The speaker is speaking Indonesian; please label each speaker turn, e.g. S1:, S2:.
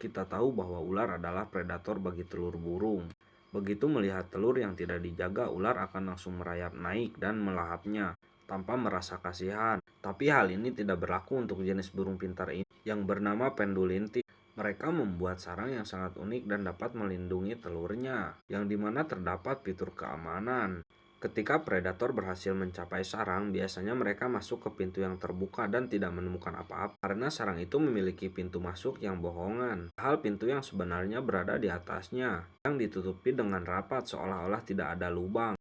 S1: kita tahu bahwa ular adalah predator bagi telur burung. Begitu melihat telur yang tidak dijaga, ular akan langsung merayap naik dan melahapnya tanpa merasa kasihan. Tapi hal ini tidak berlaku untuk jenis burung pintar ini yang bernama pendulinti. Mereka membuat sarang yang sangat unik dan dapat melindungi telurnya, yang dimana terdapat fitur keamanan. Ketika predator berhasil mencapai sarang, biasanya mereka masuk ke pintu yang terbuka dan tidak menemukan apa-apa karena sarang itu memiliki pintu masuk yang bohongan. Hal pintu yang sebenarnya berada di atasnya, yang ditutupi dengan rapat seolah-olah tidak ada lubang.